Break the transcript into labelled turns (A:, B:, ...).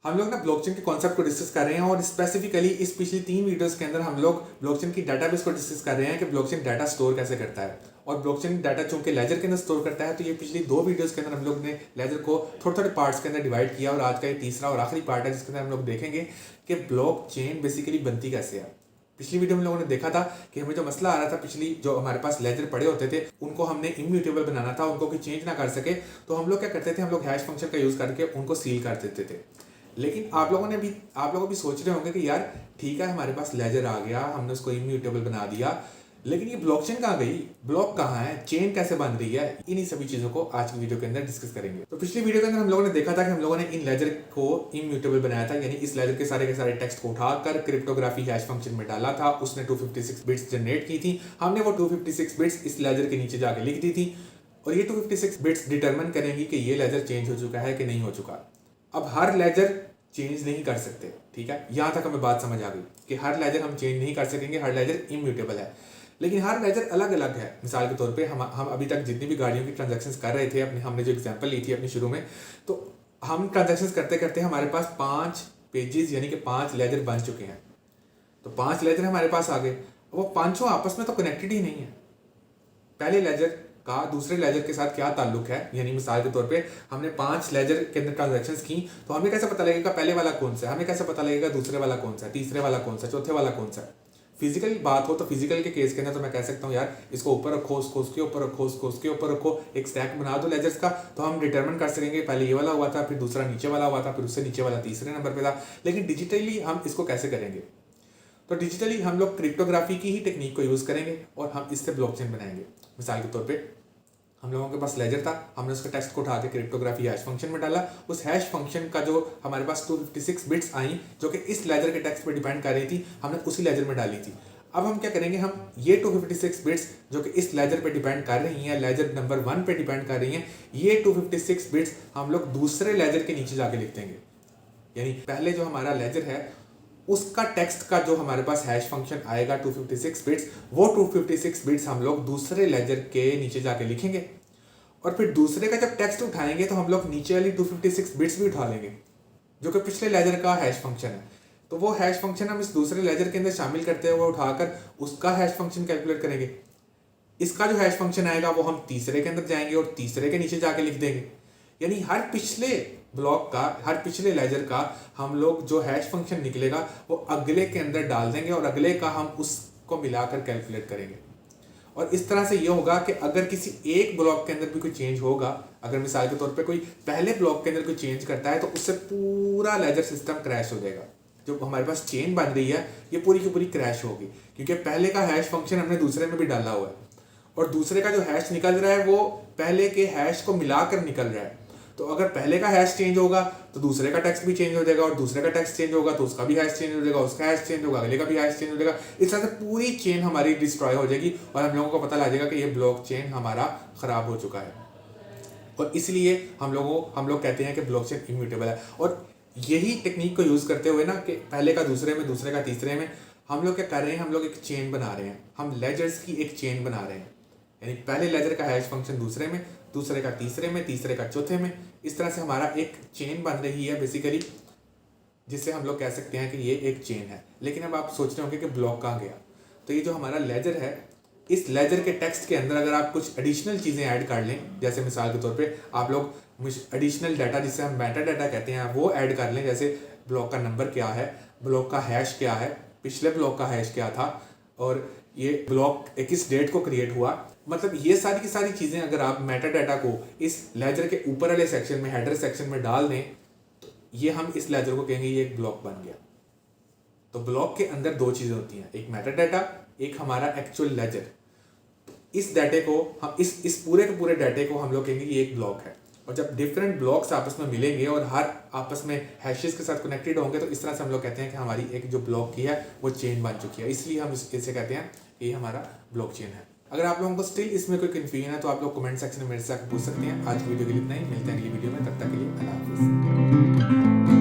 A: हम लोग ना ब्लॉकचेन के कॉन्सेप्ट को डिस्कस कर रहे हैं और स्पेसिफिकली इस पिछली 3 वीडियोस के अंदर हम लोग ब्लॉकचेन की डाटाबेस को डिस्कस कर रहे हैं कि ब्लॉकचेन डाटा स्टोर कैसे करता है। और ब्लॉकचेन डाटा चूंकि लेजर के अंदर स्टोर करता है, तो ये पिछली 2 वीडियोस के अंदर हम लोग ने लेजर को थोड़े थोड़े पार्ट्स के अंदर डिवाइड किया और आज का ये तीसरा और आखिरी पार्ट है जिसके अंदर हम लोग देखेंगे कि ब्लॉकचेन बेसिकली बनती कैसे है। पिछली वीडियो में लोगों ने देखा था कि हमें जो मसला आ रहा था, पिछली जो हमारे पास लेजर पड़े होते थे उनको हमने इम्यूटेबल बनाना था, उनको कोई चेंज ना कर सके, तो हम लोग क्या करते थे, हम लोग हैश फंक्शन का यूज करके उनको सील कर देते थे। लेकिन आप लोग भी सोच रहे होंगे कि यार ठीक है, हमारे पास लेजर आ गया, हमने उसको इम्यूटेबल बना दिया, लेकिन ये ब्लॉकचेन कहाँ गई, ब्लॉक कहाँ है, चेन कैसे बन रही है, इन्हीं सभी चीजों को आज की वीडियो के अंदर डिस्कस करेंगे। तो पिछली वीडियो के अंदर हम लोगों ने देखा था कि हम लोगों ने इन लेजर को इम्यूटेबल बनाया था, यानी इस लेजर के सारे टेक्स्ट को उठाकर क्रिप्टोग्राफी हैश फंक्शन में डाला था, उसने 256 बिट्स जनरेट की थी, हमने वो 256 बिट्स इस लेजर के नीचे जाके लिख दी थी और ये 256 बिट्स डिटरमिन करेंगी कि ये लेजर चेंज हो चुका है कि नहीं हो चुका। अब हर लेजर चेंज नहीं कर सकते, ठीक है, यहां तक हमें बात समझ आ गई कि हर लेजर हम चेंज नहीं कर सकेंगे, हर लेजर इम्यूटेबल है, लेकिन हर लेजर अलग अलग है। मिसाल के तौर पे हम अभी तक जितनी भी गाड़ियों की ट्रांजैक्शंस कर रहे थे, अपने हमने जो एग्जांपल ली थी अपने शुरू में, तो हम ट्रांजैक्शंस करते करते हमारे पास 5 पेजेस यानी कि 5 लेजर बन चुके हैं। तो 5 लेजर हमारे पास आ गए, वो पांचों आपस में तो कनेक्टेड ही नहीं है। पहले लेजर का दूसरे लेजर के साथ क्या ताल्लुक है, यानी मिसाल के तौर पे हमने 5 लेजर के अंदर ट्रांजैक्शंस की, तो हमें कैसे पता लगेगा पहले वाला कौन सा है, हमें कैसे पता लगेगा दूसरे वाला कौन सा है, तीसरे वाला कौन सा है, चौथे वाला कौन सा है। फिजिकल बात हो तो फिजिकल के केस के अंदर तो मैं कह सकता हूँ यार इसको ऊपर रखो, उसको उसके ऊपर रखो, उसको उसके ऊपर रखो, एक स्टैक बना दो लेजर्स का, तो हम डिटरमिन कर सकेंगे पहले ये वाला हुआ था, फिर दूसरा नीचे वाला हुआ था, फिर उससे नीचे वाला तीसरे नंबर पे था। लेकिन डिजिटली हम इसको कैसे करेंगे, तो डिजिटली हम लोग क्रिप्टोग्राफी की ही टेक्निक को यूज करेंगे और हम इससे ब्लॉकचेन बनाएंगे। मिसाल के तौर पे हम लोगों के पास लेजर था, हमने उसका टेक्स्ट को उठा के क्रिप्टोग्राफी हैश फंक्शन में डाला, उस हैश फंक्शन का जो हमारे पास 256 बिट्स आई जो कि इस लेजर के टेक्स्ट पे डिपेंड कर रही थी, हमने उसी लेजर में डाली थी। अब हम क्या करेंगे, हम ये 256 बिट्स जो कि इस लेजर पे डिपेंड कर रही हैं, लेजर नंबर 1 पे डिपेंड कर रही हैं, ये 256 बिट्स हम लोग दूसरे लेजर के नीचे जाके लिख देंगे। यानी पहले जो हमारा लेजर है उसका टेक्स्ट का जो हमारे पास हैश फंक्शन आएगा 256 बिट्स, वो 256 बिट्स हम लोग दूसरे लेजर के नीचे जाके लिखेंगे और फिर दूसरे का जब टेक्स्ट उठाएंगे तो हम लोग नीचे वाली 256 बिट्स भी उठा लेंगे जो कि पिछले लेजर का हैश फंक्शन है। तो वो हैश फंक्शन हम इस दूसरे लेजर के अंदर शामिल करते हुए उठाकर उसका हैश फंक्शन कैलकुलेट करेंगे। इसका जो हैश फंक्शन आएगा वो हम तीसरे के अंदर जाएंगे और तीसरे के नीचे जाके लिख देंगे। यानी हर पिछले ब्लॉक का, हर पिछले लेजर का हम लोग जो हैश फंक्शन निकलेगा वो अगले के अंदर डाल देंगे और अगले का हम उसको मिलाकर कैलकुलेट करेंगे। और इस तरह से ये होगा कि अगर किसी एक ब्लॉक के अंदर भी कोई चेंज होगा, अगर मिसाल के तौर पे कोई पहले ब्लॉक के अंदर कोई चेंज करता है तो उससे पूरा लेजर सिस्टम क्रैश हो जाएगा। जो हमारे पास चेन बन रही है ये पूरी की पूरी क्रैश होगी, क्योंकि पहले का हैश फंक्शन हमने दूसरे में भी डाला हुआ है और दूसरे का जो हैश निकल रहा है वो पहले के हैश को मिलाकर निकल रहा है। तो अगर पहले का हैश चेंज होगा तो दूसरे का टेक्स्ट भी चेंज हो जाएगा और दूसरे का टेक्स्ट चेंज होगा तो उसका भी हैश चेंज हो जाएगा, उसका हैश चेंज होगा, अगले का भी हैश चेंज हो जाएगा। इस तरह से पूरी चेन हमारी डिस्ट्रॉय हो जाएगी और हम लोगों को पता लग जाएगा कि ये ब्लॉक चेन हमारा खराब हो चुका है। और इसलिए हम लोग कहते हैं कि ब्लॉकचेन इम्यूटेबल है। और यही टेक्निक को यूज करते हुए ना कि पहले का दूसरे में, दूसरे का तीसरे में, हम लोग क्या कर रहे हैं, हम लोग एक चेन बना रहे हैं, हम लेजर्स की एक चेन बना रहे हैं। यानी पहले लेजर का हैश फंक्शन दूसरे में, दूसरे का तीसरे में, तीसरे का चौथे में, इस तरह से हमारा एक चेन बन रही है बेसिकली, जिससे हम लोग कह सकते हैं कि ये एक चेन है। लेकिन अब आप सोच रहे होंगे कि ब्लॉक कहाँ गया, तो ये जो हमारा लेजर है, इस लेजर के टेक्स्ट के अंदर अगर आप कुछ एडिशनल चीज़ें ऐड कर लें, जैसे मिसाल के तौर पे आप लोग एडिशनल डाटा जिसे हम मेटा डाटा कहते हैं वो ऐड कर लें, जैसे ब्लॉक का नंबर क्या है, ब्लॉक का हैश क्या है, पिछले ब्लॉक का हैश क्या था और ये ब्लॉक किस डेट को क्रिएट हुआ, मतलब ये सारी की सारी चीज़ें अगर आप मेटा डाटा को इस लेजर के ऊपर वाले सेक्शन में, हेडर सेक्शन में डाल दें, तो ये हम इस लेजर को कहेंगे ये एक ब्लॉक बन गया। तो ब्लॉक के अंदर 2 चीज़ें होती हैं, एक मेटा डाटा, एक हमारा एक्चुअल लेजर। इस डाटे को हम इस पूरे के पूरे डाटे को हम लोग कहेंगे ये एक ब्लॉक है। और जब डिफरेंट ब्लॉक्स आपस में मिलेंगे और हर आपस में हैशेस के साथ कनेक्टेड होंगे तो इस तरह से हम लोग कहते हैं कि हमारी एक जो ब्लॉक की है वो चेन बन चुकी है। इसलिए हम इसे कहते हैं ये हमारा ब्लॉक चेन है। अगर आप लोगों को स्टिल इसमें कोई कंफ्यूजन है तो आप लोग कमेंट सेक्शन में मेरे से पूछ सकते हैं। आज की वीडियो के लिए इतना ही, मिलते हैं अगली वीडियो में, तब तक के लिए अल्लाह हाफिज़।